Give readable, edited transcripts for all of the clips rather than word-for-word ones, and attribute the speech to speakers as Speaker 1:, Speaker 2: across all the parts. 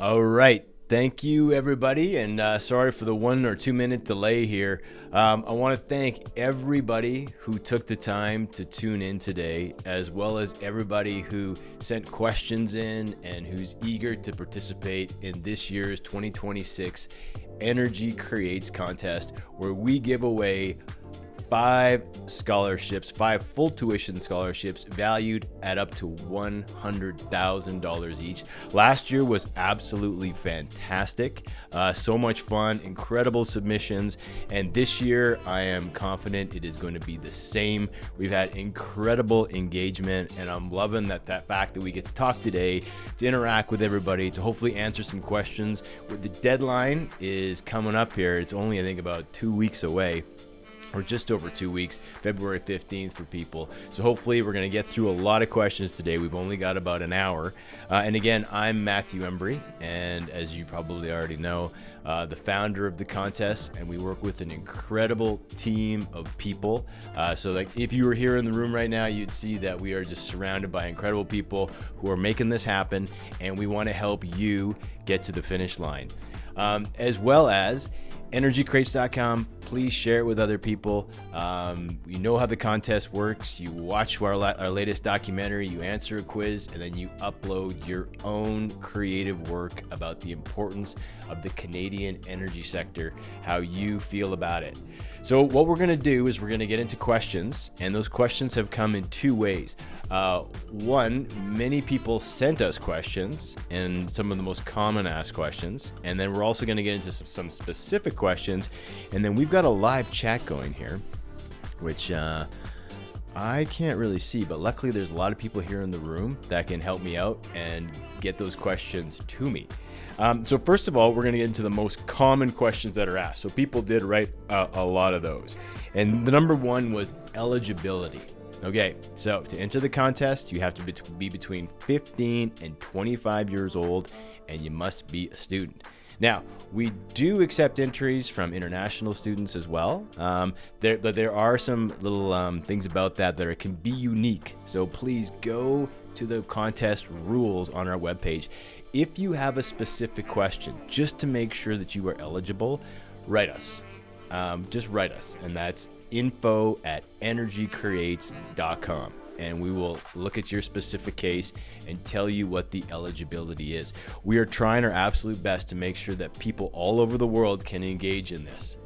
Speaker 1: All right. Thank you, everybody. And sorry for the 1 or 2 minute delay here. I want to thank everybody who took the time to tune in today, as well as everybody who sent questions in and who's eager to participate in this year's 2026 Energy Creates contest, where we give away 5 scholarships, 5 full tuition scholarships valued at up to $100,000 each. Last year was absolutely fantastic. So much fun, incredible submissions. And this year, I am confident it is going to be the same. We've had incredible engagement, and I'm loving that fact that we get to talk today, to interact with everybody, to hopefully answer some questions. The deadline is coming up here. It's only, I think, about 2 weeks away, or just over 2 weeks, February 15th for people. So hopefully we're going to get through a lot of questions today. We've only got about an hour. And again, I'm Mathew Embry, and as you probably already know, the founder of the contest, and we work with an incredible team of people. So like if you were here in the room right now, you'd see that we are just surrounded by incredible people who are making this happen, and we want to help you get to the finish line. As well as energycrates.com. Please share it with other people. You know how the contest works. You watch our latest documentary, you answer a quiz, and then you upload your own creative work about the importance of the Canadian energy sector, how you feel about it. So what we're going to do is we're going to get into questions, and those questions have come in 2 ways. One, many people sent us questions, and some of the most common asked questions. And then we're also going to get into some specific questions. And then we've got a live chat going here, which I can't really see, but luckily there's a lot of people here in the room that can help me out and get those questions to me. So first of all, we're going to get into the most common questions that are asked. So people did write a lot of those. And the number one was eligibility. Okay, so to enter the contest, you have to be between 15 and 25 years old, and you must be a student. Now, we do accept entries from international students as well, but there are some little things about that can be unique. So please go to the contest rules on our webpage. If you have a specific question, just to make sure that you are eligible, write us. Just write us, and that's info@energycreates.com, and we will look at your specific case and tell you what the eligibility is. We are trying our absolute best to make sure that people all over the world can engage in this.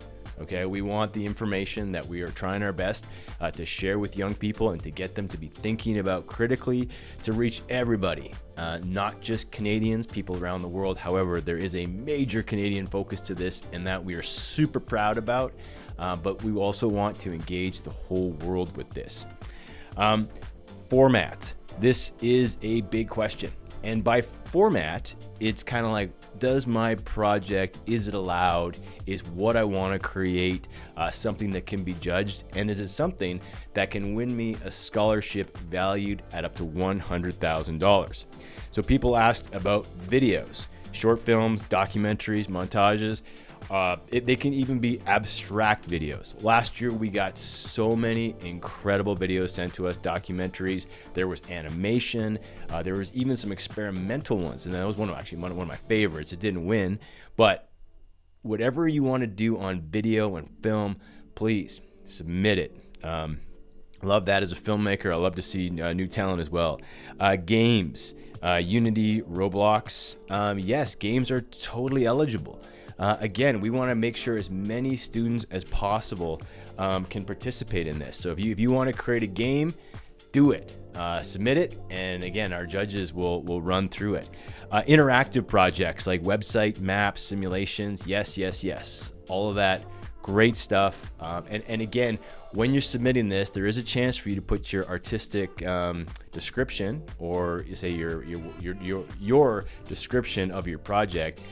Speaker 1: Okay, we want the information that we are trying our best to share with young people and to get them to be thinking about critically, to reach everybody, not just Canadians, people around the world. However, there is a major Canadian focus to this, and that we are super proud about, but we also want to engage the whole world with this. Format. This is a big question. And by format, it's kind of like, does my project, is it allowed? Is what I want to create something that can be judged? And is it something that can win me a scholarship valued at up to $100,000? So people asked about videos, short films, documentaries, montages. They can even be abstract videos. Last year, we got so many incredible videos sent to us, documentaries. There was animation. There was even some experimental ones, and that was one of my favorites. It didn't win, but whatever you want to do on video and film, please submit it. Love that as a filmmaker. I love to see new talent as well. Games, Unity, Roblox. Yes, games are totally eligible. Again, we want to make sure as many students as possible can participate in this. So if you want to create a game, do it. Submit it, and again, our judges will run through it. Interactive projects like website, maps, simulations, yes. All of that, great stuff. And again, when you're submitting this, there is a chance for you to put your artistic description, or you say your description of your project.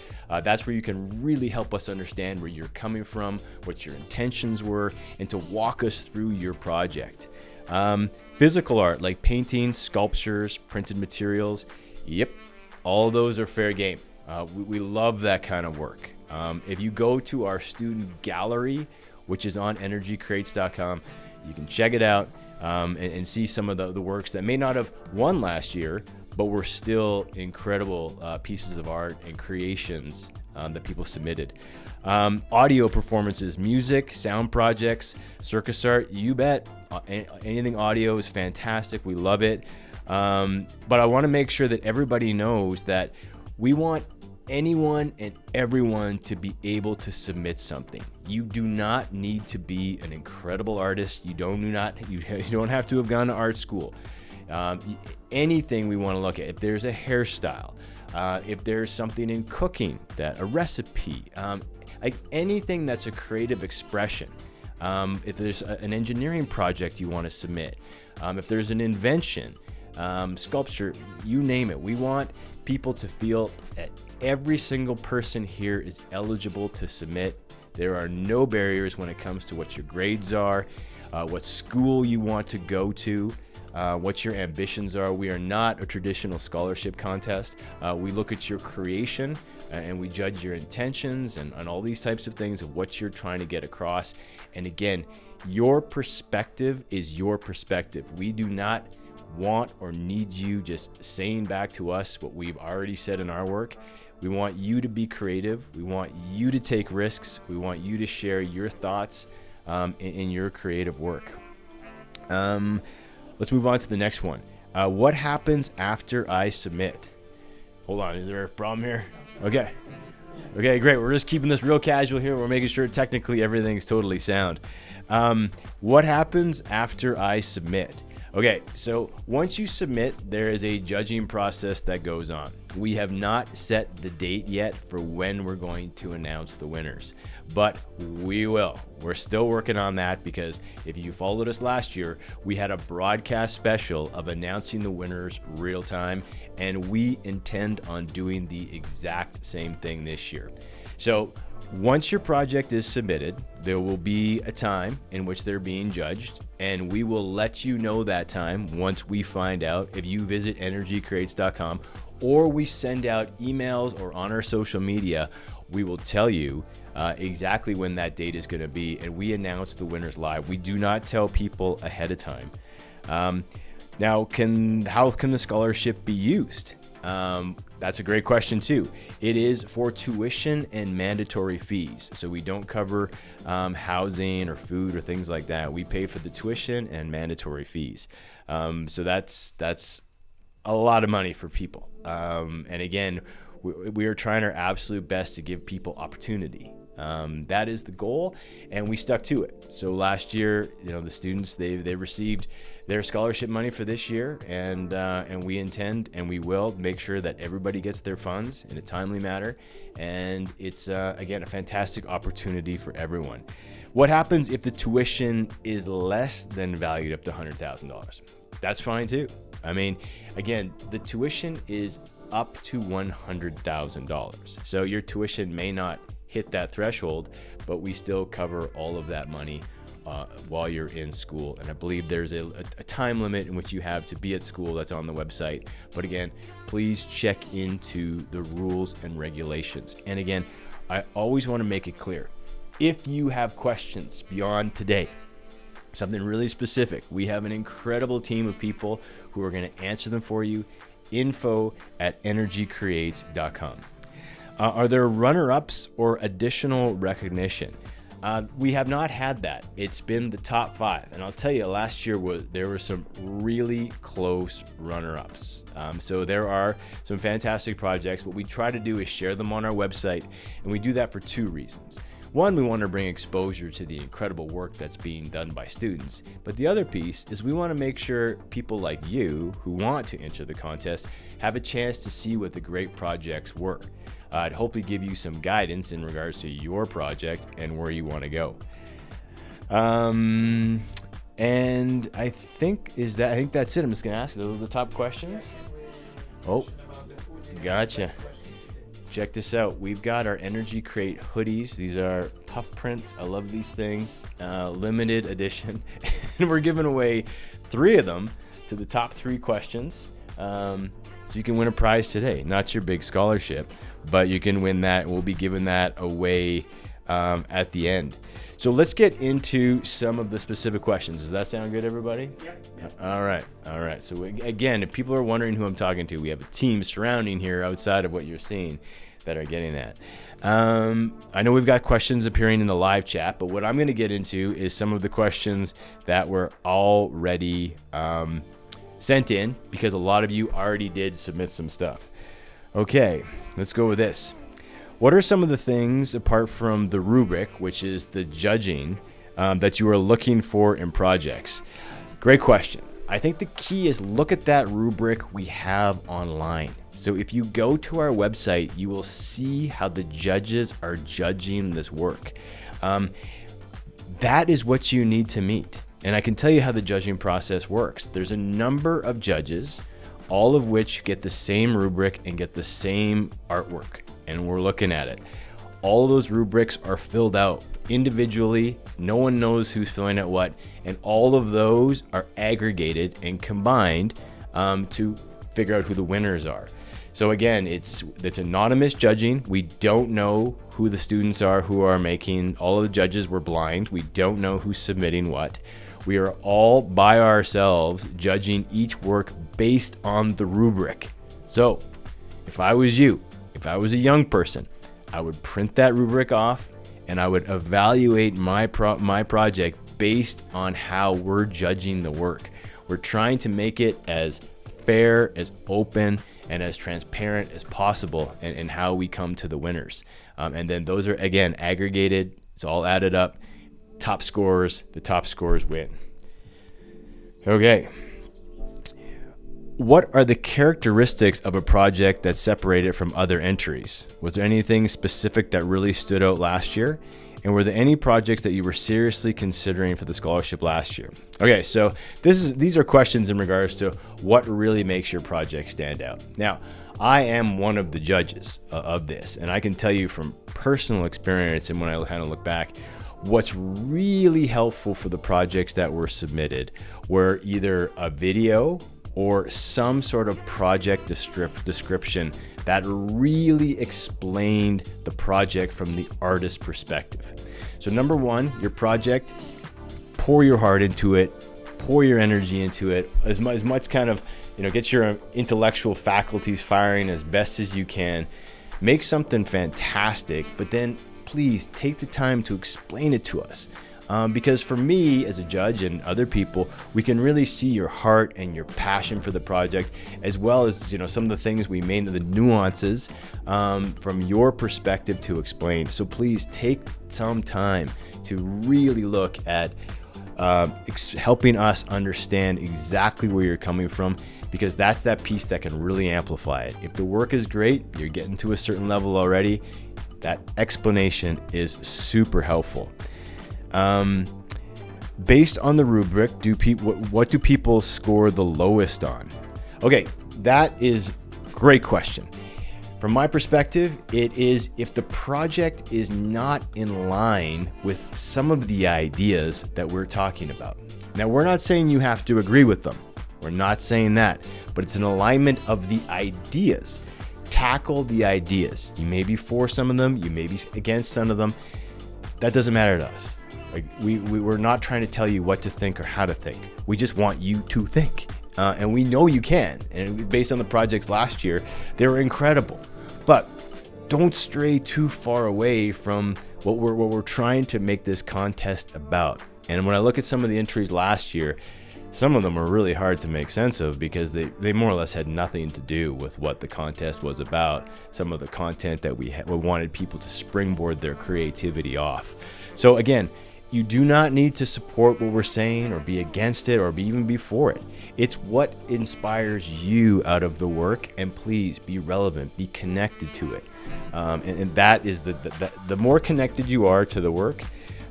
Speaker 1: That's where you can really help us understand where you're coming from, what your intentions were, and to walk us through your project. Physical art like paintings, sculptures, printed materials. Yep, all those are fair game. We love that kind of work. If you go to our student gallery, which is on energycrates.com, you can check it out and see some of the works that may not have won last year, but were still incredible pieces of art and creations that people submitted. Audio performances, music, sound projects, circus art, you bet. Anything audio is fantastic. We love it. But I want to make sure that everybody knows that we want anyone and everyone to be able to submit something. You do not need to be an incredible artist. You don't have to have gone to art school. Anything we want to look at. If there's a hairstyle, if there's something in cooking, a recipe, like anything that's a creative expression. If there's an engineering project you want to submit, if there's an invention, sculpture, you name it. We want people to feel that every single person here is eligible to submit. There are no barriers when it comes to what your grades are, what school you want to go to, what your ambitions are. We are not a traditional scholarship contest. We look at your creation and we judge your intentions and all these types of things of what you're trying to get across. And again, your perspective is your perspective. We do not want or need you just saying back to us what we've already said in our work. We want you to be creative. We want you to take risks. We want you to share your thoughts in your creative work. Let's move on to the next one. What happens after I submit? Hold on, is there a problem here? Okay, great. We're just keeping this real casual here. We're making sure technically everything's totally sound. What happens after I submit? Okay, so once you submit, there is a judging process that goes on. We have not set the date yet for when we're going to announce the winners, but we will. We're still working on that because if you followed us last year, we had a broadcast special of announcing the winners real time, and we intend on doing the exact same thing this year. So once your project is submitted, there will be a time in which they're being judged, and we will let you know that time once we find out. If you visit energycreates.com or we send out emails or on our social media, we will tell you exactly when that date is going to be, and we announce the winners live. We do not tell people ahead of time. Now, how can the scholarship be used? That's a great question too. It is for tuition and mandatory fees. So we don't cover housing or food or things like that. We pay for the tuition and mandatory fees. So that's a lot of money for people. And again, we are trying our absolute best to give people opportunity. That is the goal, and we stuck to it. So last year, the students, they received their scholarship money for this year, and we intend and we will make sure that everybody gets their funds in a timely manner. And it's again a fantastic opportunity for everyone. What happens if the tuition is less than valued up to $100,000? That's fine too. I mean, again, the tuition is up to $100,000. So your tuition may not hit that threshold, but we still cover all of that money while you're in school. And I believe there's a time limit in which you have to be at school that's on the website. But again, please check into the rules and regulations. And again, I always want to make it clear, if you have questions beyond today, something really specific, we have an incredible team of people who are going to answer them for you. info@energycreates.com. Are there runner-ups or additional recognition? We have not had that. It's been the top 5. And I'll tell you, last year there were some really close runner-ups. So there are some fantastic projects. What we try to do is share them on our website. And we do that for 2 reasons. One, we want to bring exposure to the incredible work that's being done by students. But the other piece is we want to make sure people like you who want to enter the contest have a chance to see what the great projects were. I'd hopefully give you some guidance in regards to your project and where you want to go. And I think that's it. I'm just going to ask those are the top questions. Oh, gotcha. Check this out. We've got our Energy Crate hoodies. These are puff prints. I love these things. Limited edition. And we're giving away 3 of them to the top 3 questions. So you can win a prize today. Not your big scholarship, but you can win that. We'll be giving that away at the end. So let's get into some of the specific questions. Does that sound good, everybody?
Speaker 2: Yep.
Speaker 1: All right. So again, if people are wondering who I'm talking to, we have a team surrounding here outside of what you're seeing that are getting that. I know we've got questions appearing in the live chat, but what I'm going to get into is some of the questions that were already sent in, because a lot of you already did submit some stuff. Okay, let's go with this. What are some of the things, apart from the rubric, which is the judging, that you are looking for in projects? Great question. I think the key is look at that rubric we have online. So if you go to our website, you will see how the judges are judging this work. That is what you need to meet. And I can tell you how the judging process works. There's a number of judges, all of which get the same rubric and get the same artwork. And we're looking at it. All of those rubrics are filled out individually. No one knows who's filling out what. And all of those are aggregated and combined to figure out who the winners are. So again, it's anonymous judging. We don't know who the students are who are making. All of the judges were blind. We don't know who's submitting what. We are all by ourselves judging each work based on the rubric. So if I was you, if I was a young person, I would print that rubric off and I would evaluate my project based on how we're judging the work. We're trying to make it as fair, as open, and as transparent as possible in how we come to the winners. And then those are, again, aggregated. It's all added up. The top scorers win. Okay. What are the characteristics of a project that separate it from other entries? Was there anything specific that really stood out last year? And were there any projects that you were seriously considering for the scholarship last year? Okay, so these are questions in regards to what really makes your project stand out. Now, I am one of the judges of this, and I can tell you from personal experience, and when I kind of look back, what's really helpful for the projects that were submitted were either a video or some sort of project description that really explained the project from the artist's perspective. So number one, your project, pour your heart into it, pour your energy into it, as much kind of, get your intellectual faculties firing as best as you can. Make something fantastic, but then please take the time to explain it to us. Because for me as a judge and other people, we can really see your heart and your passion for the project, as well as some of the things we made, the nuances from your perspective to explain. So please take some time to really look at helping us understand exactly where you're coming from, because that's that piece that can really amplify it. If the work is great, you're getting to a certain level already, that explanation is super helpful. Based on the rubric, what do people score the lowest on? Okay, that is a great question. From my perspective, it is if the project is not in line with some of the ideas that we're talking about. Now, we're not saying you have to agree with them. We're not saying that, but it's an alignment of the ideas. Tackle the ideas. You may be for some of them, you may be against some of them. That doesn't matter to us. Like we're not trying to tell you what to think or how to think. We just want you to think. And we know you can. And based on the projects last year, they were incredible. But don't stray too far away from what we're trying to make this contest about. And when I look at some of the entries last year, some of them are really hard to make sense of because they more or less had nothing to do with what the contest was about. Some of the content that we wanted people to springboard their creativity off. So again, you do not need to support what we're saying or be against it or even be for it. It's what inspires you out of the work, and please be relevant, be connected to it. And that is the more connected you are to the work,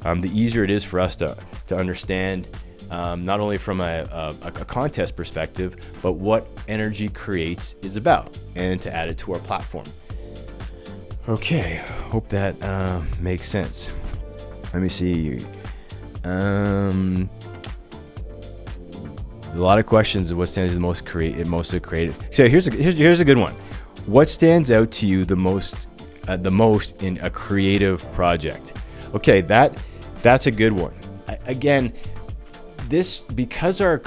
Speaker 1: the easier it is for us to understand not only from a contest perspective, but what energy creates is about, and to add it to our platform. Okay, hope that makes sense. Let me see. A lot of questions of what stands out the most creative. So here's a good one. What stands out to you the most in a creative project? Okay, that's a good one. Again, this because our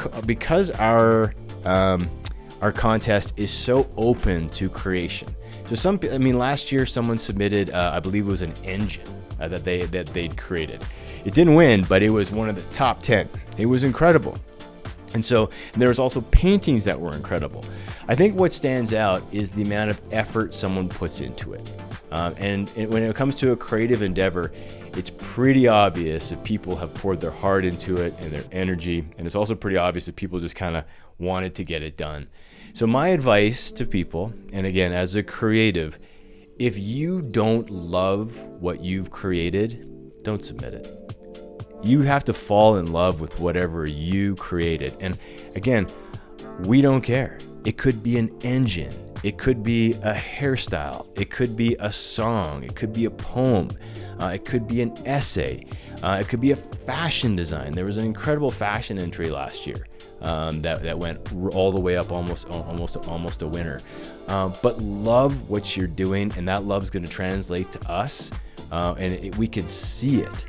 Speaker 1: contest is so open to creation. So last year someone submitted, I believe it was an engine that they'd created. It didn't win, but it was one of the top 10. It was incredible. And there was also paintings that were incredible. I think what stands out is the amount of effort someone puts into it. And when it comes to a creative endeavor, it's pretty obvious that people have poured their heart into it and their energy. And it's also pretty obvious that people just kind of wanted to get it done. So my advice to people, and again, as a creative, if you don't love what you've created, don't submit it. You have to fall in love with whatever you created. And again, we don't care. It could be an engine. It could be a hairstyle. It could be a song. It could be a poem. It could be an essay. It could be a fashion design. There was an incredible fashion entry last year that went all the way up almost a winner. But love what you're doing, and that love's going to translate to us, and we can see it.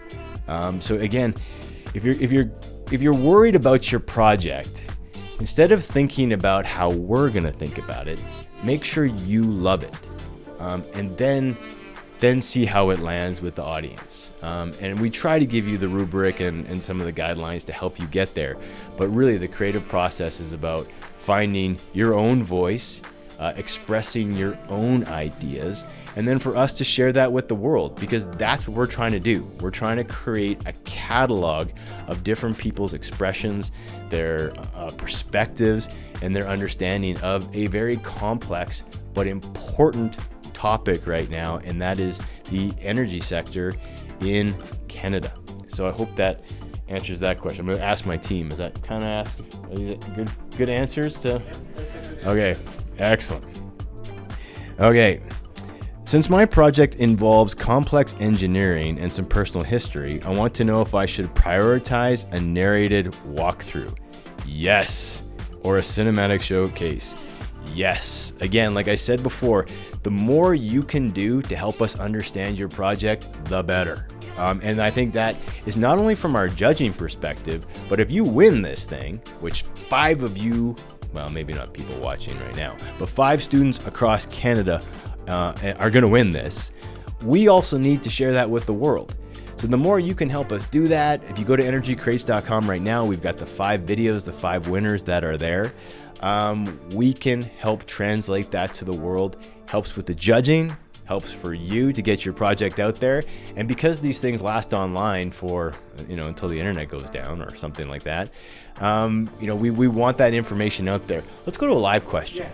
Speaker 1: So again, if you're worried about your project, instead of thinking about how we're gonna think about it, make sure you love it, and then see how it lands with the audience. And we try to give you the rubric and some of the guidelines to help you get there. But really, the creative process is about finding your own voice, expressing your own ideas, and then for us to share that with the world, because that's what we're trying to do. We're trying to create a catalog of different people's expressions, their perspectives, and their understanding of a very complex but important topic right now, and that is the energy sector in Canada. So I hope that answers that question. I'm going to ask my team. Is that kind of good answers to? Okay, excellent. Okay. Since my project involves complex engineering and some personal history, I want to know if I should prioritize a narrated walkthrough. Yes. Or a cinematic showcase. Yes. Again, like I said before, the more you can do to help us understand your project, the better. And I think that is not only from our judging perspective, but if you win this thing, which 5 of you, well, maybe not people watching right now, but 5 students across Canada are going to win this, we also need to share that with the world. So the more you can help us do that, if you go to energycrates.com right now, we've got the 5 videos, the 5 winners that are there. We can help translate that to the world. Helps with the judging, helps for you to get your project out there. And because these things last online for, until the internet goes down or something like that, we want that information out there. Let's go to a live question.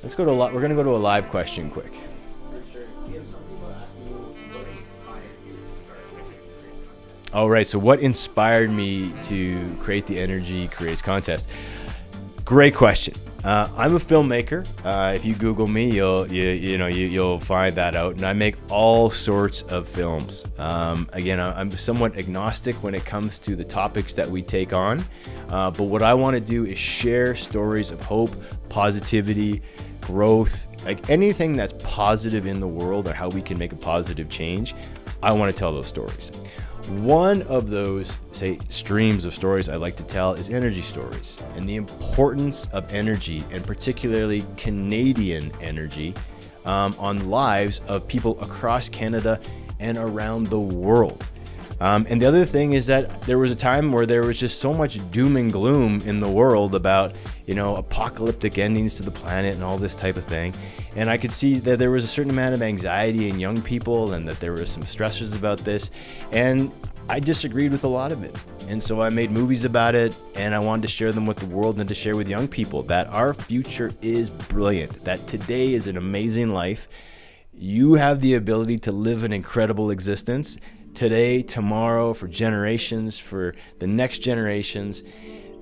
Speaker 1: We're going to go to a live question quick. All right, so what inspired me to create the Energy Creates contest? Great question. I'm a filmmaker. If you Google me, you'll find that out. And I make all sorts of films. Again, I'm somewhat agnostic when it comes to the topics that we take on. But what I want to do is share stories of hope, positivity, growth, like anything that's positive in the world or how we can make a positive change. I want to tell those stories. One of those, streams of stories I like to tell is energy stories and the importance of energy, and particularly Canadian energy, on the lives of people across Canada and around the world. And the other thing is that there was a time where there was just so much doom and gloom in the world about, apocalyptic endings to the planet and all this type of thing. And I could see that there was a certain amount of anxiety in young people and that there were some stressors about this. And I disagreed with a lot of it. And so I made movies about it, and I wanted to share them with the world and to share with young people that our future is brilliant, that today is an amazing life. You have the ability to live an incredible existence today, tomorrow, for generations, for the next generations.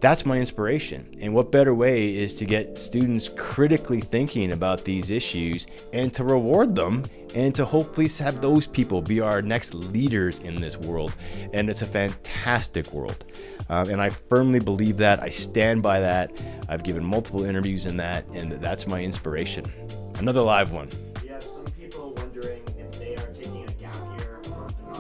Speaker 1: That's my inspiration. And what better way is to get students critically thinking about these issues and to reward them and to hopefully have those people be our next leaders in this world. And it's a fantastic world. And I firmly believe that. I stand by that. I've given multiple interviews in that, and that's my inspiration. Another live one.
Speaker 2: We have some people wondering if they are taking a gap year or if they're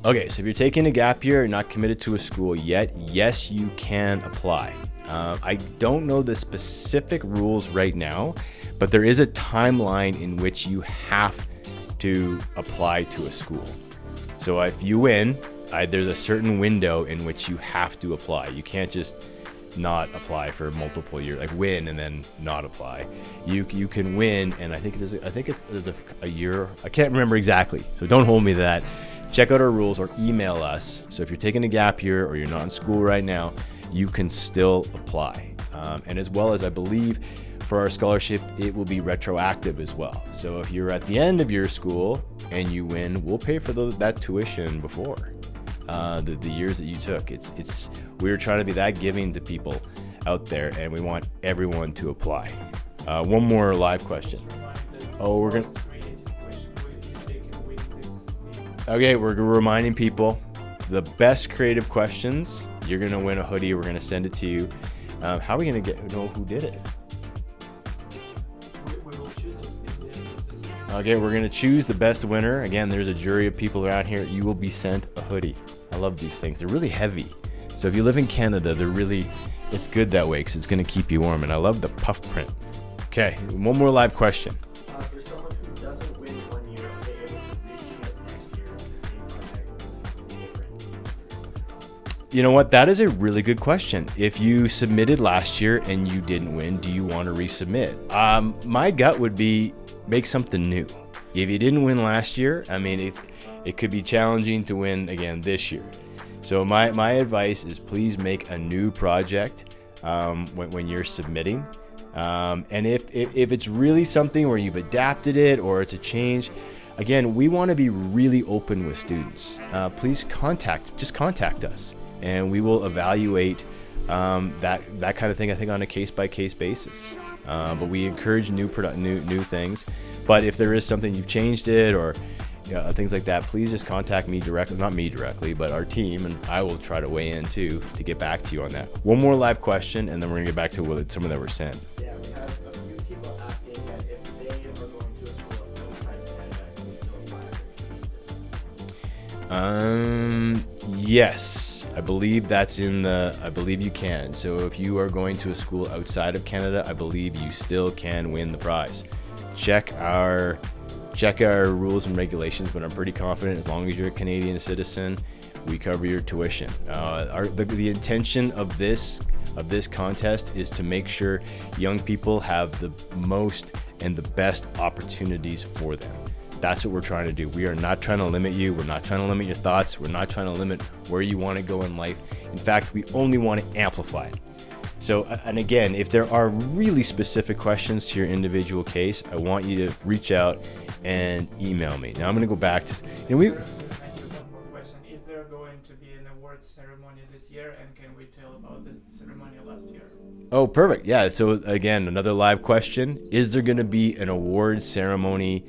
Speaker 1: Okay, so if you're taking a gap year, you're not committed to a school yet, yes, you can apply. I don't know the specific rules right now, but there is a timeline in which you have to apply to a school. So if you win, there's a certain window in which you have to apply. You can't just not apply for multiple years, like win and then not apply. You can win, and I think there's a year. I can't remember exactly, so don't hold me to that. Check out our rules or email us. So if you're taking a gap year or you're not in school right now, you can still apply. And as well as I believe for our scholarship, it will be retroactive as well. So if you're at the end of your school and you win, we'll pay for that tuition before the years that you took. We're trying to be that giving to people out there, and we want everyone to apply. One more live question. Okay, we're reminding people the best creative questions. You're gonna win a hoodie. We're gonna send it to you. How are we gonna know who did it? Okay, we're gonna choose the best winner. Again, there's a jury of people around here. You will be sent a hoodie. I love these things. They're really heavy. So if you live in Canada, it's good that way because it's gonna keep you warm. And I love the puff print. Okay, one more live question.
Speaker 2: For someone who doesn't win 1 year, are they able to resubmit next year with the same project?
Speaker 1: You know what? That is a really good question. If you submitted last year and you didn't win, do you want to resubmit? My gut would be make something new. If you didn't win last year, I mean, it could be challenging to win again this year. So my advice is please make a new project when you're submitting. And if it's really something where you've adapted it or it's a change, again, we want to be really open with students. Please contact us, and we will evaluate that kind of thing, I think, on a case-by-case basis. But we encourage new things. But if there is something you've changed it or things like that, please just contact me directly, not me directly, but our team, and I will try to weigh in too to get back to you on that. One more live question, and then we're gonna get back to some that were sent.
Speaker 2: Yeah, we have a few people asking that if they are going to a school outside of Canada, can we still apply for
Speaker 1: Yes, I believe I believe you can. So if you are going to a school outside of Canada, I believe you still can win the prize. Check our rules and regulations, but I'm pretty confident as long as you're a Canadian citizen, we cover your tuition. The intention of this contest is to make sure young people have the most and the best opportunities for them. That's what we're trying to do. We are not trying to limit you. We're not trying to limit your thoughts. We're not trying to limit where you want to go in life. In fact, we only want to amplify it. So, and again, if there are really specific questions to your individual case, I want you to reach out and email me. Now I'm going to go back to,
Speaker 3: One more question. Is there going to be an awards ceremony this year, and can we tell about the ceremony last year?
Speaker 1: Oh, perfect. Yeah. So again, another live question. Is there going to be an awards ceremony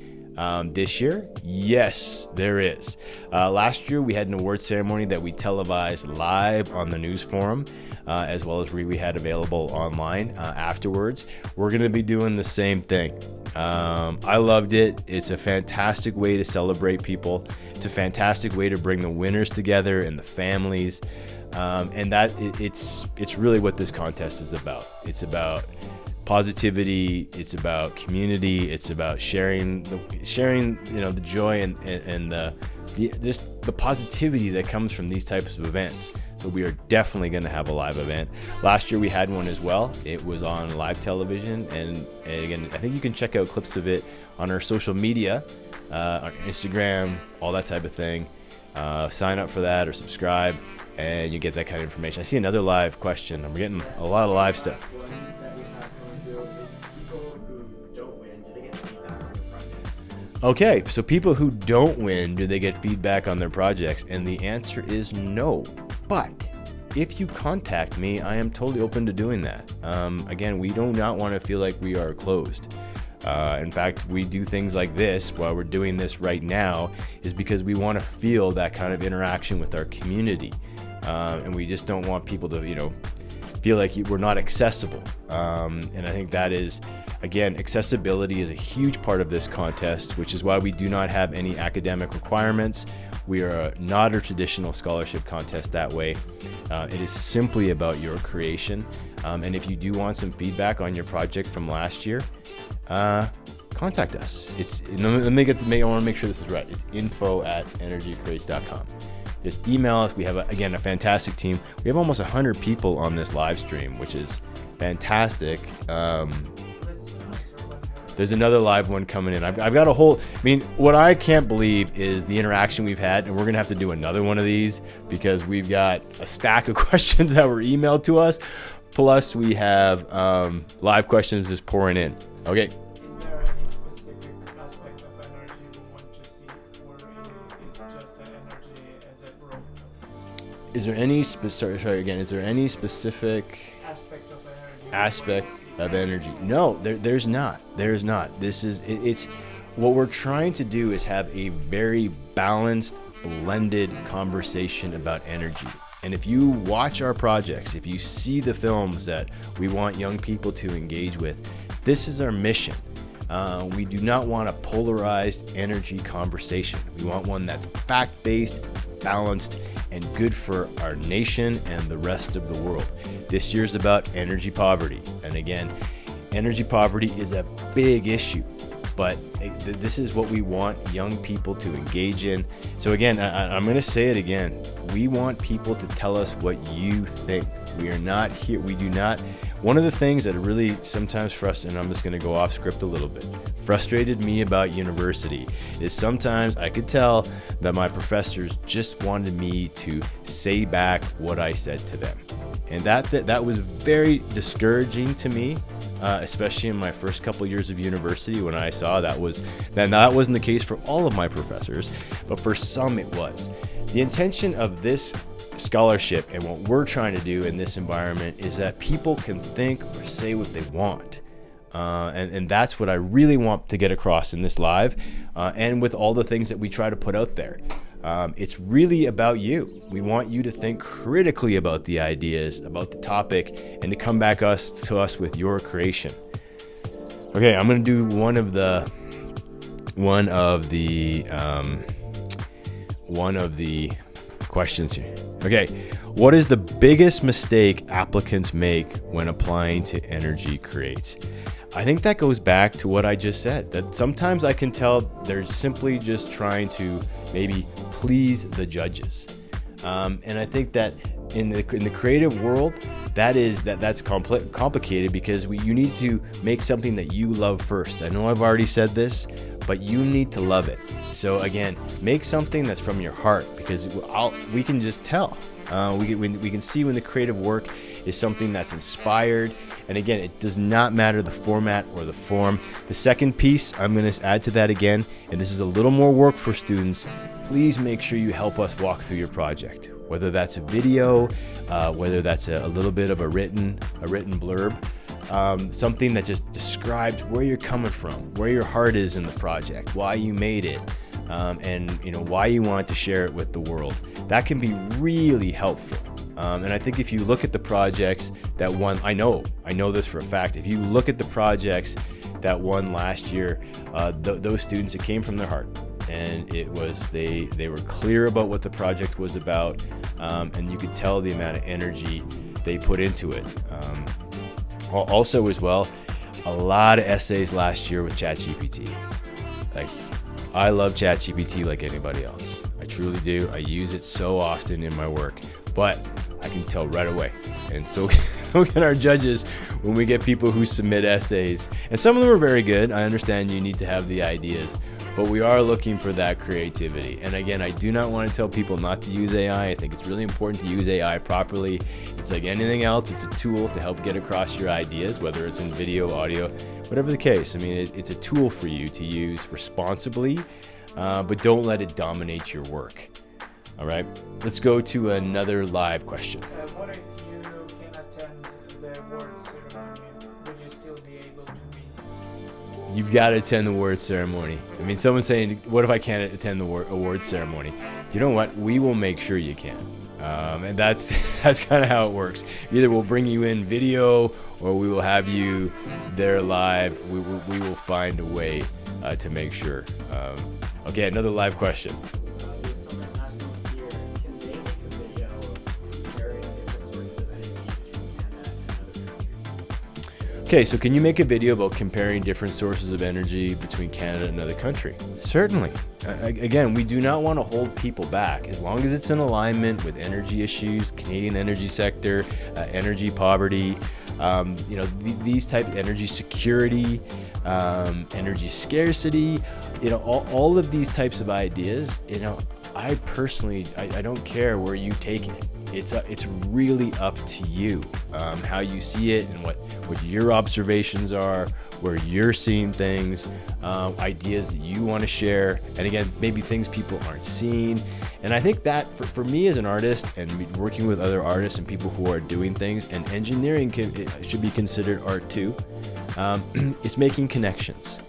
Speaker 1: this year? Yes, there is. Last year we had an award ceremony that we televised live on the news forum, as well as we had available online afterwards. We're going to be doing the same thing. I loved it. It's a fantastic way to celebrate people. It's a fantastic way to bring the winners together and the families. And it's really what this contest is about. It's about positivity, it's about community, it's about sharing the joy and the positivity that comes from these types of events. So we are definitely going to have a live event. Last year we had one as well. It was on live television, and again, I think you can check out clips of it on our social media, on Instagram, all that type of thing. Sign up for that or subscribe, and you get that kind of information. I see another live question. I'm getting a lot of live stuff. Okay, so people who don't win, do they get feedback on their projects? And the answer is no. But if you contact me, I am totally open to doing that. Again, we do not want to feel like we are closed. In fact, we do things like this while we're doing this right now is because we want to feel that kind of interaction with our community. And we just don't want people to, feel like we're not accessible. And I think that is, again, accessibility is a huge part of this contest, which is why we do not have any academic requirements We are not a traditional scholarship contest that way. It is simply about your creation. And if you do want some feedback on your project from last year, contact us. I want to make sure this is right. It's info@energycreates.com. Just email us. We have, a fantastic team. We have almost 100 people on this live stream, which is fantastic. There's another live one coming in. I've got a whole, what I can't believe is the interaction we've had, and we're going to have to do another one of these because we've got a stack of questions that were emailed to us. Plus we have live questions just pouring in. Okay.
Speaker 3: Is there any specific aspect of energy you want to see, or is just an energy as a broad?
Speaker 1: Is there any Is there any specific aspect of energy? No, there's not. It's what we're trying to do is have a very balanced, blended conversation about energy. And if you watch our projects, if you see the films that we want young people to engage with, this is our mission. We do not want a polarized energy conversation. We want one that's fact-based, balanced, and good for our nation and the rest of the world. This year's about energy poverty. And again, energy poverty is a big issue, but this is what we want young people to engage in. So again, I'm going to say it again. We want people to tell us what you think. We are not here. We do not. One of the things that really sometimes frustrated, and I'm just going to go off script a little bit, frustrated me about university is sometimes I could tell that my professors just wanted me to say back what I said to them. And that was very discouraging to me, especially in my first couple years of university when I saw that wasn't the case for all of my professors, but for some it was. The intention of this scholarship and what we're trying to do in this environment is that people can think or say what they want. And that's what I really want to get across in this live and with all the things that we try to put out there. It's really about you. We want you to think critically about the ideas, about the topic, and to come back to us with your creation. Okay, I'm going to do one of the questions here. Okay, what is the biggest mistake applicants make when applying to Energy Creates? I think that goes back to what I just said, that sometimes I can tell they're simply just trying to maybe please the judges. And I think that in the creative world, that's complicated because you need to make something that you love first. I know I've already said this, but you need to love it. So again, make something that's from your heart because we can just tell. We can see when the creative work is something that's inspired. And again, it does not matter the format or the form. The second piece, I'm going to add to that again, and this is a little more work for students. Please make sure you help us walk through your project, whether that's a video, whether that's a little bit of a written blurb, something that just describes where you're coming from, where your heart is in the project, why you made it, and why you want to share it with the world. That can be really helpful. And I think if you look at the projects that won, I know this for a fact, if you look at the projects that won last year, those students, it came from their heart. And it was, they were clear about what the project was about, and you could tell the amount of energy they put into it. Also as well, a lot of essays last year with ChatGPT. Like, I love ChatGPT like anybody else. I truly do. I use it so often in my work, but I can tell right away. And so can our judges when we get people who submit essays. And some of them are very good. I understand you need to have the ideas, but we are looking for that creativity. And again, I do not want to tell people not to use AI. I think it's really important to use AI properly. It's like anything else. It's a tool to help get across your ideas, whether it's in video, audio, whatever the case. I mean, it's a tool for you to use responsibly, but don't let it dominate your work. All right, let's go to another live question.
Speaker 3: What if you can attend the awards ceremony? Would you still be able to read?
Speaker 1: You've got to attend the awards ceremony. I mean, someone's saying, what if I can't attend the awards ceremony? You know what? We will make sure you can. And that's kind of how it works. Either we'll bring you in video or we will have you there live. We will find a way to make sure. Okay, another live question.
Speaker 2: So then
Speaker 1: Okay, so can you make a video about comparing different sources of energy between Canada and another country? Certainly. Again, we do not want to hold people back as long as it's in alignment with energy issues, Canadian energy sector, energy poverty, these type of energy security, energy scarcity, all of these types of ideas, I personally, I don't care where you take it. It's really up to you, how you see it and what your observations are, where you're seeing things, ideas that you want to share, and again, maybe things people aren't seeing. And I think that for me as an artist and working with other artists and people who are doing things, and engineering should be considered art too, it's making connections.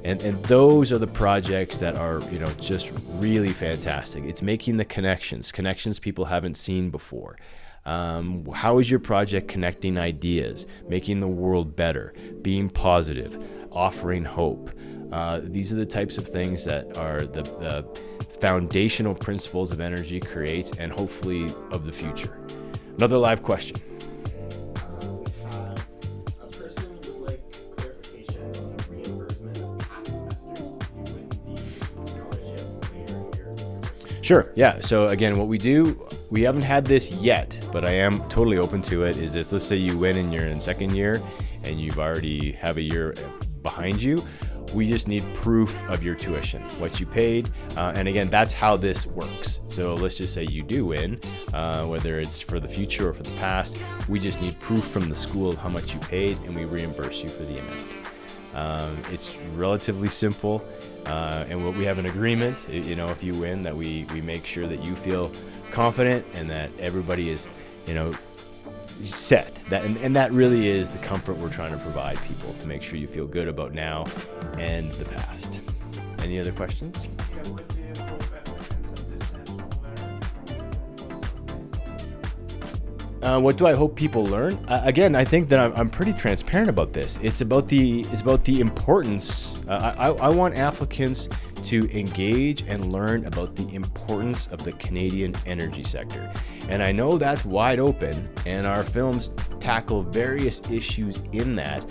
Speaker 1: And those are the projects that are, just really fantastic. It's making the connections people haven't seen before. How is your project connecting ideas, making the world better, being positive, offering hope? These are the types of things that are the foundational principles of energy creates and hopefully of the future. Another live question. Sure. Yeah. So again, what we do, we haven't had this yet, but I am totally open to it. Is this? Let's say you win and you're in second year, and you've already have a year behind you. We just need proof of your tuition, what you paid, and again, that's how this works. So let's just say you do win, whether it's for the future or for the past. We just need proof from the school of how much you paid, and we reimburse you for the amount. It's relatively simple. And we have an agreement, if you win, that we make sure that you feel confident and that everybody is, set. And that really is the comfort we're trying to provide people, to make sure you feel good about now and the past. Any other questions?
Speaker 3: Yeah, what do you hope applicants understand or learn?
Speaker 1: What do I hope people learn? Again, I think that I'm pretty transparent about this. It's about the importance. I want applicants to engage and learn about the importance of the Canadian energy sector. And I know that's wide open, and our films tackle various issues in that.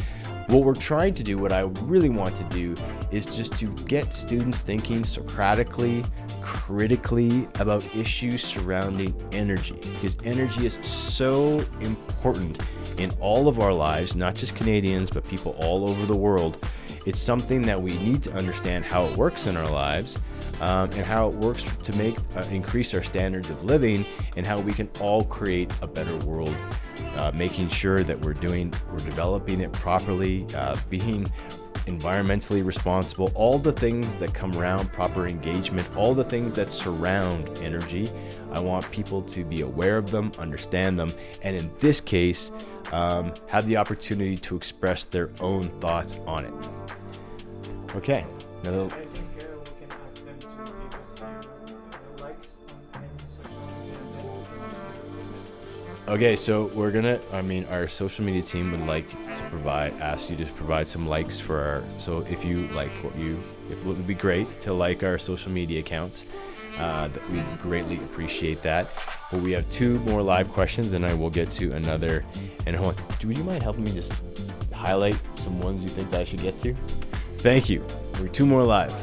Speaker 1: What we're trying to do, what I really want to do, is just to get students thinking Socratically, critically about issues surrounding energy, because energy is so important in all of our lives, not just Canadians, but people all over the world. It's something that we need to understand how it works in our lives, and how it works to increase our standards of living, and how we can all create a better world, making sure that we're developing it properly, being environmentally responsible, all the things that come around proper engagement, all the things that surround energy. I want people to be aware of them, understand them, and in this case, have the opportunity to express their own thoughts on it. Okay.
Speaker 3: I think we can ask them to give us few likes on any social media, and then give us
Speaker 1: Okay, so our social media team would like to ask you to provide some likes for so if you like it would be great to like our social media accounts. That we greatly appreciate that. But we have 2 more live questions, and I will get to another. And hold on, would you mind helping me just highlight some ones you think that I should get to? Thank you. We're 2 more live.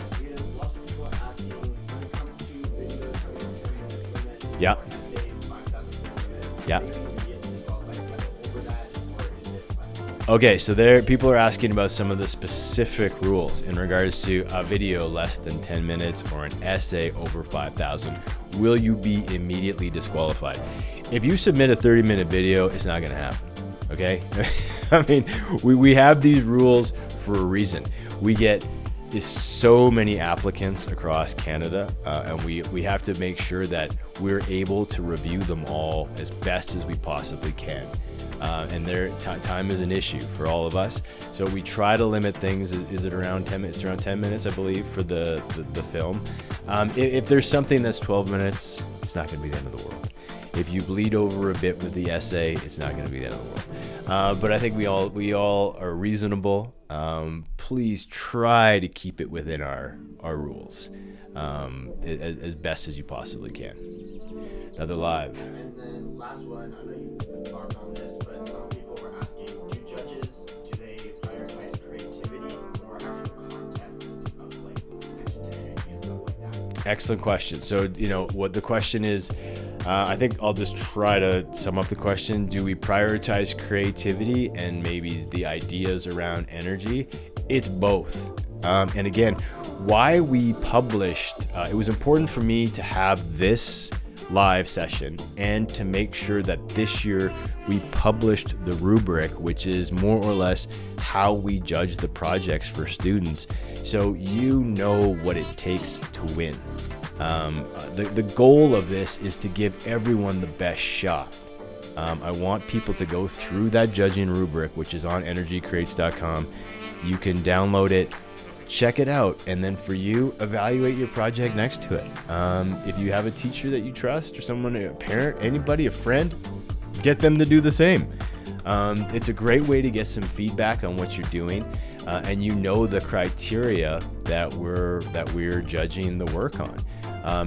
Speaker 2: Lots of people are asking when it comes to videos from the
Speaker 1: Yeah.
Speaker 2: essays, 5,000 limit.
Speaker 1: Yeah.
Speaker 2: They can get disqualified over that, or is it 5,000?
Speaker 1: Okay, so people are asking about some of the specific rules in regards to a video less than 10 minutes or an essay over 5,000. Will you be immediately disqualified? If you submit a 30-minute video, it's not going to happen. Okay? I mean, we have these rules for a reason. We get so many applicants across Canada, and we have to make sure that we're able to review them all as best as we possibly can. And time is an issue for all of us. So we try to limit things. Is it around 10 minutes? It's around 10 minutes, I believe, for the film. If there's something that's 12 minutes, it's not going to be the end of the world. If you bleed over a bit with the essay, it's not going to be the end of the world. But I think we all are reasonable. Please try to keep it within our rules as best as you possibly can. Another live.
Speaker 2: And then last one, I know you've talked on this, but some people were asking, do judges, do
Speaker 1: Excellent question. So, what the question is, I think I'll just try to sum up the question. Do we prioritize creativity and maybe the ideas around energy? It's both. And again, why we published, it was important for me to have this live session and to make sure that this year we published the rubric, which is more or less how we judge the projects for students, so you know what it takes to win. The goal of this is to give everyone the best shot. I want people to go through that judging rubric, which is on energycreates.com. You can download it, check it out, and then for you, evaluate your project next to it. If you have a teacher that you trust, or someone, a parent, anybody, a friend, get them to do the same. It's a great way to get some feedback on what you're doing, and the criteria that we're judging the work on.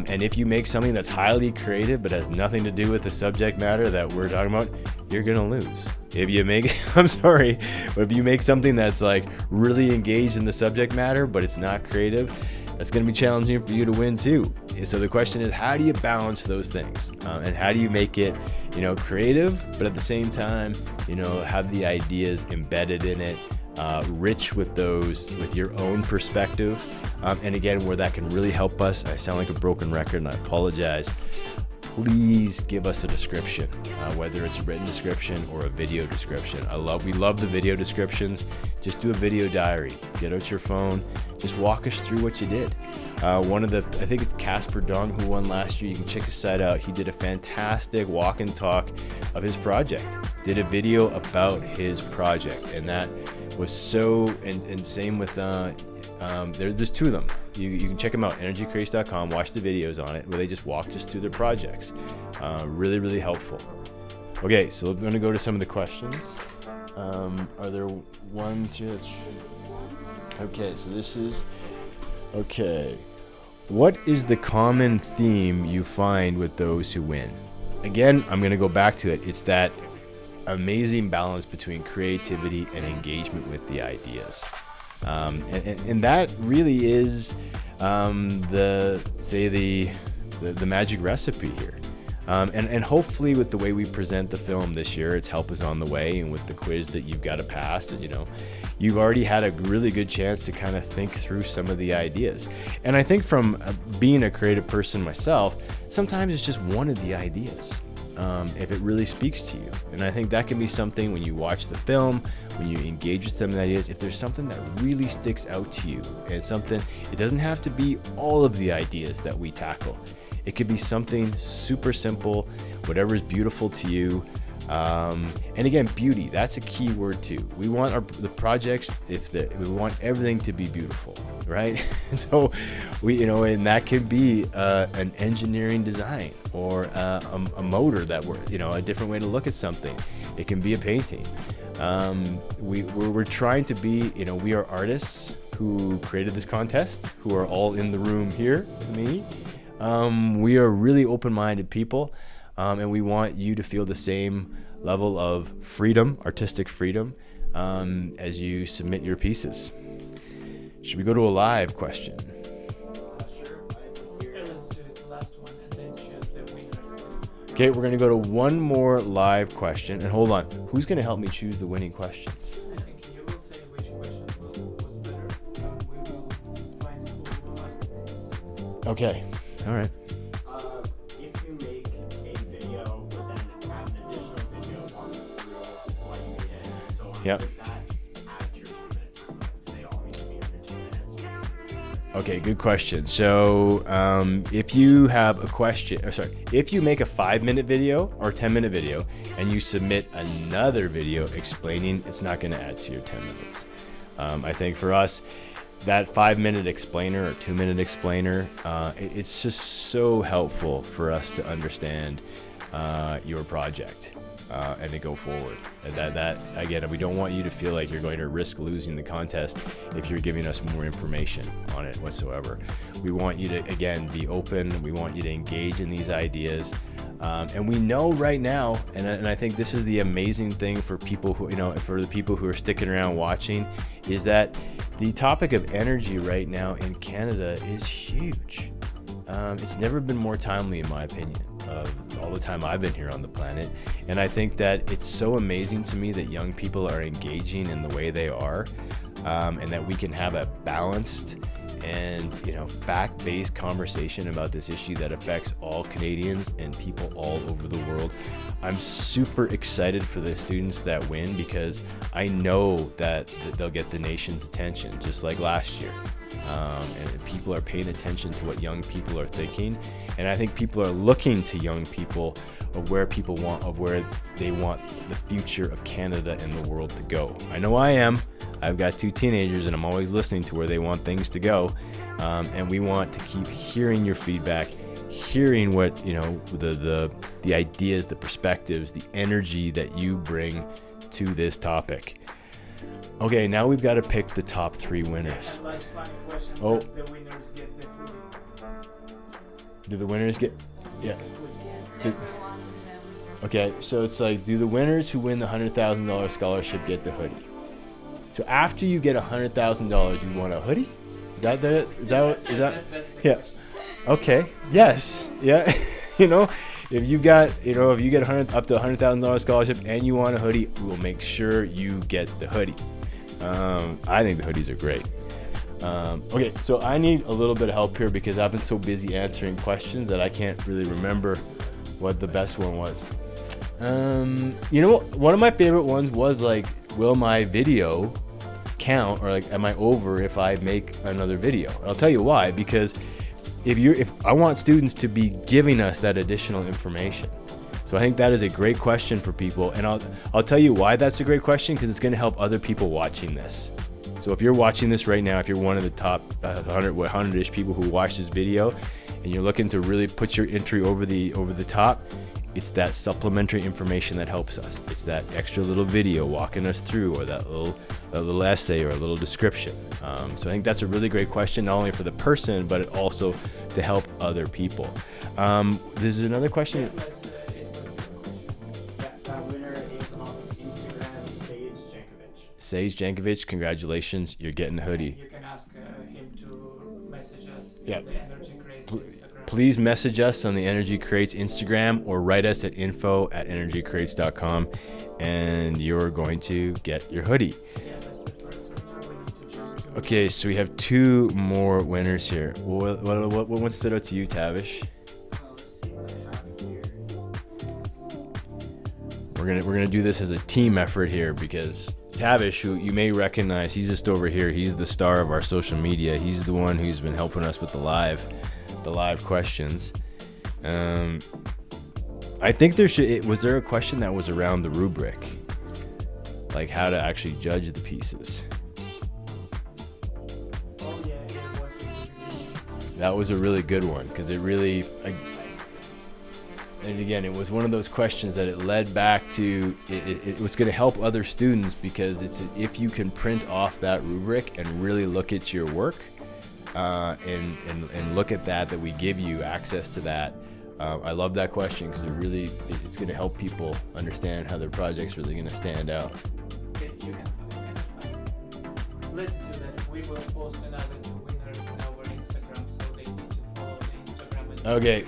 Speaker 1: And if you make something that's highly creative but has nothing to do with the subject matter that we're talking about, you're gonna lose. If you make, I'm sorry, but if you make something that's like really engaged in the subject matter but it's not creative, that's gonna be challenging for you to win too. So the question is, how do you balance those things? And how do you make it, creative, but at the same time, have the ideas embedded in it, rich with your own perspective. And again, where that can really help us, I sound like a broken record and I apologize. Please give us a description, whether it's a written description or a video description. We love the video descriptions. Just do a video diary. Get out your phone. Just walk us through what you did. I think it's Casper Dong who won last year. You can check his site out. He did a fantastic walk and talk of his project. Did a video about his project, and that was so. And same with there's two of them. You can check them out, energycreates.com, watch the videos on it where they just walked us through their projects. Really, really helpful. Okay, so I'm going to go to some of the questions. Are there ones here that's... Okay, so this is... Okay. What is the common theme you find with those who win? Again, I'm going to go back to it. It's that amazing balance between creativity and engagement with the ideas. And that really is the magic recipe here. And hopefully with the way we present the film this year, it's help us on the way, and with the quiz that you've got to pass, that you've already had a really good chance to kind of think through some of the ideas. And I think from being a creative person myself, sometimes it's just one of the ideas. If it really speaks to you. And I think that can be something when you watch the film, when you engage with some ideas, if there's something that really sticks out to you, and something, it doesn't have to be all of the ideas that we tackle. It could be something super simple, whatever is beautiful to you. And again, beauty, that's a key word too. We want the projects, we want everything to be beautiful, right? So and that could be an engineering design, or a motor that a different way to look at something. It can be a painting. We're trying to be, we are artists who created this contest, who are all in the room here, me. We are really open-minded people. And we want you to feel the same level of freedom, artistic freedom, as you submit your pieces. Should we go to a live question?
Speaker 2: Sure.
Speaker 3: Okay, let's do the last one and then choose the winners.
Speaker 1: Okay, we're going to go to one more live question. And hold on, who's going to help me choose the winning questions?
Speaker 3: I think you will say which question was better, and we will find who will ask.
Speaker 1: Okay, all right.
Speaker 2: If you make a video, but then add an additional video walking through what you did, so
Speaker 1: Yep.
Speaker 2: does that add to your 2 minute timeline? Do they all need to be under 2 minutes?
Speaker 1: Okay, good question. So if you have a question, if you make a 5-minute video or 10-minute video and you submit another video explaining, it's not going to add to your 10 minutes. I think for us, that 5-minute explainer or 2-minute explainer, it's just so helpful for us to understand your project and to go forward. That again, we don't want you to feel like you're going to risk losing the contest if you're giving us more information on it whatsoever. We want you to, again, be open. We want you to engage in these ideas. And we know right now, and I think this is the amazing thing for people who, for the people who are sticking around watching, is that the topic of energy right now in Canada is huge. it's never been more timely, in my opinion, all the time I've been here on the planet. And I think that it's so amazing to me that young people are engaging in the way they are, and that we can have a balanced and fact-based conversation about this issue that affects all Canadians and people all over the world. I'm super excited for the students that win, because I know that they'll get the nation's attention, just like last year. And people are paying attention to what young people are thinking, and I think people are looking to young people of where they want the future of Canada and the world to go. I know I am. I've got 2 teenagers, and I'm always listening to where they want things to go, and we want to keep hearing your feedback, hearing what the ideas, the perspectives, the energy that you bring to this topic. Okay, now we've got to pick the top 3 winners.
Speaker 3: And last final question,
Speaker 1: Oh.
Speaker 3: does the winners get the hoodie?
Speaker 1: Do the winners get? Yeah.
Speaker 4: Yes, everyone of them.
Speaker 1: Okay, so it's like, do the winners who win the $100,000 scholarship get the hoodie? So after you get $100,000, you want a hoodie? Is that
Speaker 3: That's the
Speaker 1: yeah?
Speaker 3: question.
Speaker 1: Okay. Yes. Yeah. If you get up to $100,000 scholarship and you want a hoodie, we will make sure you get the hoodie. I think the hoodies are great. Okay, so I need a little bit of help here, because I've been so busy answering questions that I can't really remember what the best one was. One of my favorite ones was like, will my video count, or like, am I over if I make another video? And I'll tell you why, because if I want students to be giving us that additional information. So I think that is a great question for people, and I'll tell you why that's a great question, because it's going to help other people watching this. So if you're watching this right now, if you're one of the top 100-ish people who watch this video, and you're looking to really put your entry over the top, it's that supplementary information that helps us. It's that extra little video walking us through, or that little essay or a little description. So I think that's a really great question, not only for the person, but also to help other people. There's another question.
Speaker 3: It was a good question.
Speaker 2: That winner is on Instagram,
Speaker 1: Sage Jankovic, congratulations, you're getting a hoodie.
Speaker 3: You can ask him to message us
Speaker 1: Yeah.
Speaker 3: in the Energy Creates Instagram.
Speaker 1: Please message us on the Energy Creates Instagram, or write us at info@energycreates.com, and you're going to get your hoodie.
Speaker 3: Yeah, that's the first winner. We need to choose 2.
Speaker 1: Okay, so we have 2 more winners here. What one stood out to you, Tavish?
Speaker 2: Let's see what I have here.
Speaker 1: We're gonna do this as a team effort here, because Tavish, who you may recognize, he's just over here. He's the star of our social media. He's the one who's been helping us with the live questions. I think was there a question that was around the rubric, like how to actually judge the pieces?
Speaker 3: Oh yeah, it was a good.
Speaker 1: That was a really good one, because it really, and again, it was one of those questions that it led back to, it was going to help other students, because if you can print off that rubric and really look at your work, and look at that we give you access to that. I love that question, because it's going to help people understand how their project's really going to stand out.
Speaker 3: Okay, you can let's do that. We will post another 2 winners on our Instagram, so they need to follow the Instagram. And
Speaker 1: Okay,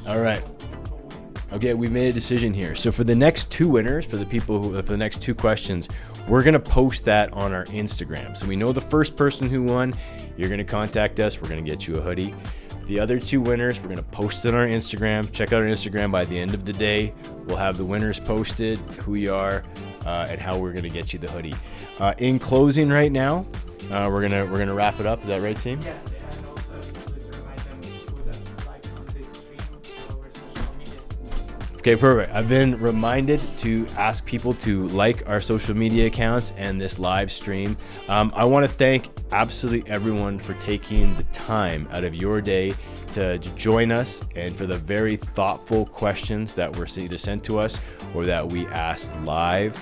Speaker 1: all right.
Speaker 3: who win.
Speaker 1: Okay, we made a decision here. So for the next 2 winners, for the next 2 questions, we're going to post that on our Instagram. So we know the first person who won, you're going to contact us. We're going to get you a hoodie. The other 2 winners, we're going to post it on our Instagram. Check out our Instagram by the end of the day. We'll have the winners posted, who you are, and how we're going to get you the hoodie. In closing right now, we're gonna wrap it up. Is that right, team?
Speaker 3: Yeah, and also please remind them to put us likes on this stream on our social media.
Speaker 1: Okay, perfect. I've been reminded to ask people to like our social media accounts and this live stream. I want to thank absolutely everyone for taking the time out of your day to join us, and for the very thoughtful questions that were either sent to us or that we asked live.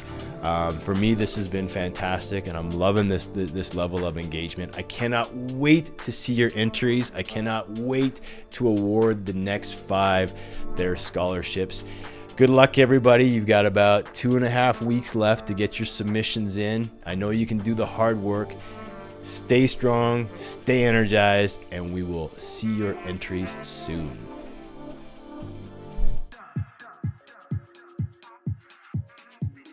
Speaker 1: For me, this has been fantastic, and I'm loving this level of engagement. I cannot wait to see your entries. I cannot wait to award the next 5 their scholarships. Good luck, everybody. You've got about 2.5 weeks left to get your submissions in. I know you can do the hard work. Stay strong, stay energized, and we will see your entries soon.